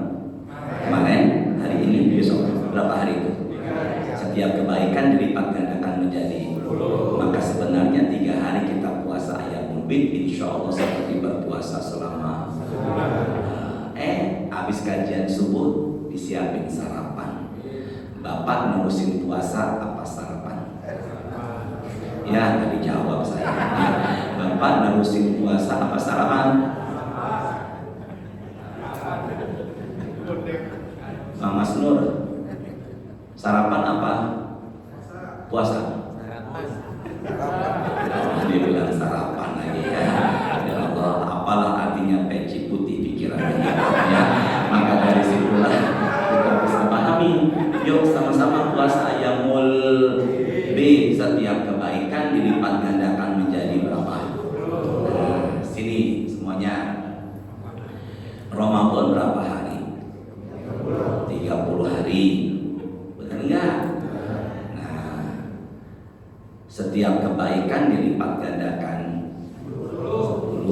Kemarin, hari ini, besok. Berapa hari itu? Setiap kebaikan dilipat gandakan menjadi. Maka sebenarnya 3 hari kita puasa Ayyamul Bid, insya Allah seperti berpuasa selama. Habis kajian subuh disiapin sarapan. Bapak nerusin puasa apa sarapan? Ya, tadi jawab saya. Bapak nerusin puasa apa sarapan? Mas Nur, sarapan apa? Puasa. Dia bilang sarapan lagi ya. Ya Allah, apalah artinya peci putih pikirannya ya. Maka dari situlah kita bisa pahami. Yuk sama-sama puasa Ayyamul Bid. Setiap kebaikan dilipat gandakan menjadi berapa? Nah, sini semuanya. Ramadan berapa hari? 30 hari. Benar enggak? Nah, setiap kebaikan dilipat gandakan 10.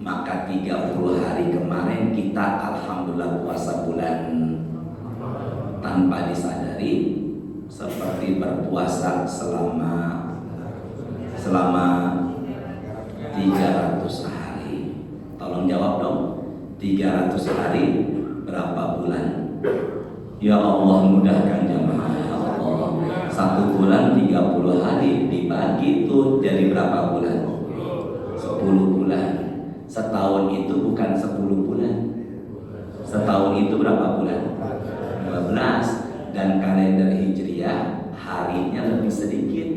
Maka 30 hari kemarin kita alhamdulillah puasa bulan tanpa disadari seperti berpuasa selama 300 hari. Tolong jawab dong. 300 hari berapa bulan? Ya Allah, mudahkan jamaah ya Allah. 1 bulan 30 hari dibagi itu jadi berapa bulan? 10 bulan. Setahun itu bukan 10 bulan. Setahun itu berapa bulan? 12. Dan kalender Hijriah harinya lebih sedikit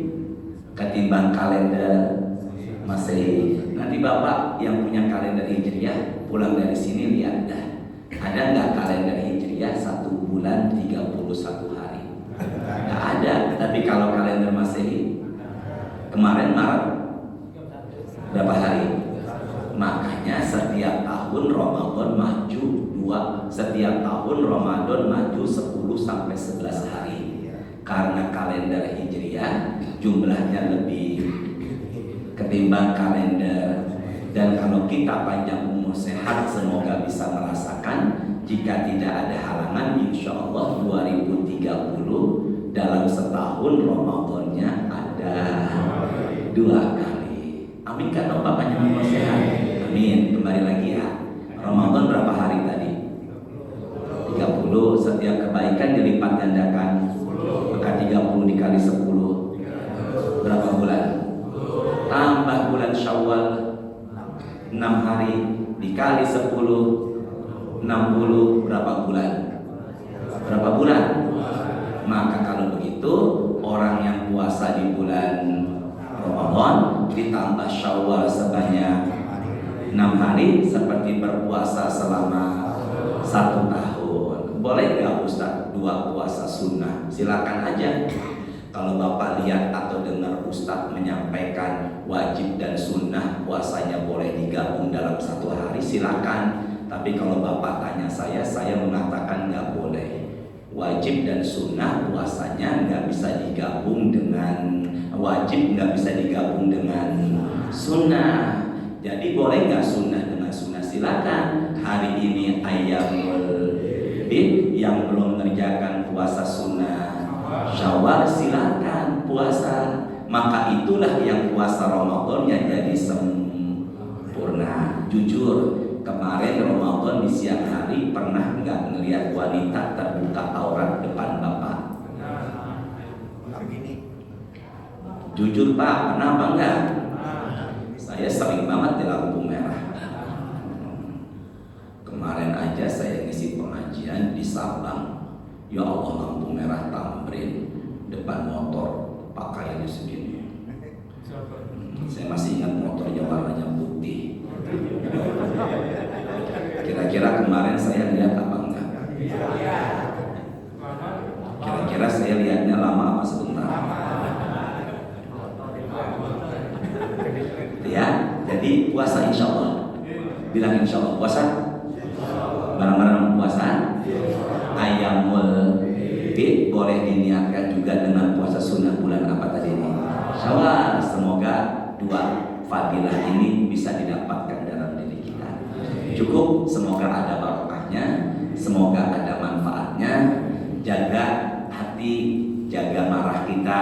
ketimbang kalender Masehi. Nanti Bapak yang punya kalender Hijriah pulang dari sini lihat dah. Ada nggak kalender Hijriah 1 bulan 31 hari? Nggak ada. Tapi kalau kalender Masehi kemarin Maret berapa hari? Makanya setiap tahun Ramadan maju 2, setiap tahun Ramadan maju 10 sampai 11 hari. Karena kalender Hijriah jumlahnya lebih ketimbang kalender. Dan kalau kita panjang umur sehat, semoga bisa merasakan, jika tidak ada halangan, insya Allah 2030 dalam setahun Ramadannya ada 2 kali. Amin kan dong Bapak panjang umur sehat. Amin. Kembali lagi ya. Ramadan berapa hari tadi? 30. Setiap kebaikan dilipat gandakan. Maka 30 dikali 10 berapa bulan? Tambah bulan Syawal 6 hari dikali 10 60 berapa bulan? Berapa bulan? Maka kalau begitu orang yang puasa di bulan Ramadan ditambah Syawal sebanyak 6 hari seperti berpuasa selama 1 tahun. Boleh nggak Ustaz 2 puasa sunnah? Silakan aja. Kalau Bapak lihat atau dengar Ustaz menyampaikan wajib dan sunnah puasanya boleh digabung dalam 1 hari, silakan. Tapi kalau Bapak tanya saya mengatakan nggak boleh. Wajib dan sunnah puasanya nggak bisa digabung dengan wajib, nggak bisa digabung dengan sunnah. Jadi boleh nggak sunnah dengan sunnah? Silakan. Hari ini Ayyamul Bid yang belum mengerjakan puasa sunnah Syawal silakan puasa. Maka itulah yang puasa Ramadan yang jadi sempurna. Jujur, kemarin Ramadan di siang hari pernah nggak ngelihat wanita terbuka aurat depan Bapak? Jujur Pak, pernah apa enggak? Saya sering banget di lampu merah. Kemarin aja saya ngisi pengajian di Sabang. Ya Allah, lampu merah Tamrin, depan motor pakaiannya segini. Saya masih ingat motornya Jadi puasa insya Allah. Bilang insya Allah puasa. Barang-barang puasa. Ayamul bid boleh diniatkan juga dengan puasa sunnah bulan apa tadi ini? Syawal. Semoga dua fadilah ini bisa didapatkan dalam diri kita. Cukup, semoga ada barokahnya, semoga ada manfaatnya. Jaga hati, jaga marah kita,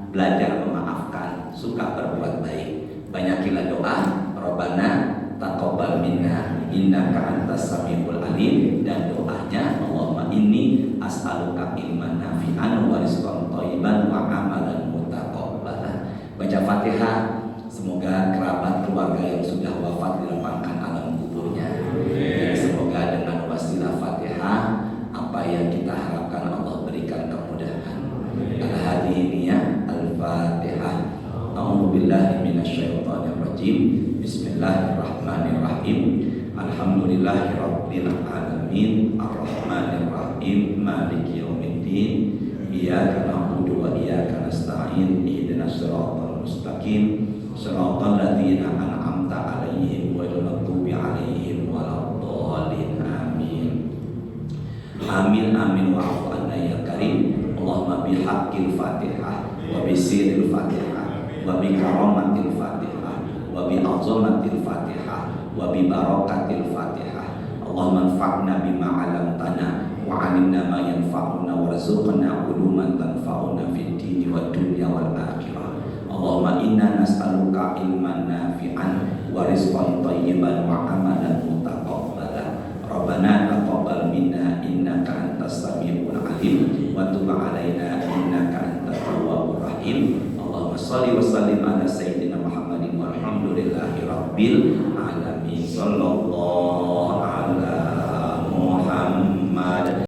belajar memaafkan, suka berbuat baik. Banyakilah doa, Rabbana taqabbal minna innaka antas samiul alim, dan doanya Allahumma inni as'aluka ilman nafi'an wa rizqan thayyiban wa amalan mutaqabbalan. Baca Fatihah, semoga kerabat keluarga yang sudah wafat dilapangkan alam kuburnya. Dan semoga dengan wasilah Fatihah apa yang kita harapkan Allah berikan kemudahan. Al-Hadiniyah Al-Fatihah. A'udzubillahi minasyaitonir rajim. Bismillahirrahmanirrahim. Alhamdulillahirabbil alamin. Arrahmanir rahim. Maliki yaumiddin. Iyyaka na'budu wa iyyaka nasta'in. Ihdinas siratal mustaqim. Siratal ladzina an'amta 'alaihim ghairil maghdubi 'alaihim waladdallin. Amin. Amin amin wa'fu anna ya karim. Allahumma bihaqqil Fatihah wa bisirril Fatihah wa bi karamatil Fatihah wa bi azamatil Fatihah wa bi barakatil Fatihah. Allahumma anfa'na bima 'allamtana wa 'allimna ma yanfa'una warzuqna uluman tanfa'una fid dini wad dunya wal akhirah. Allahumma inna nas'aluka ilman nafi'an wa rizqan thayyiban wa amalan mutaqabbalan. Rabbana taqabbal minna innaka antas samiul alim wa tub 'alaina innaka antat tawwabur rahim. Allahumma shalli wa sallim ala sayyidina Muhammadin walhamdulillahi rabbil alamin. Sallallahu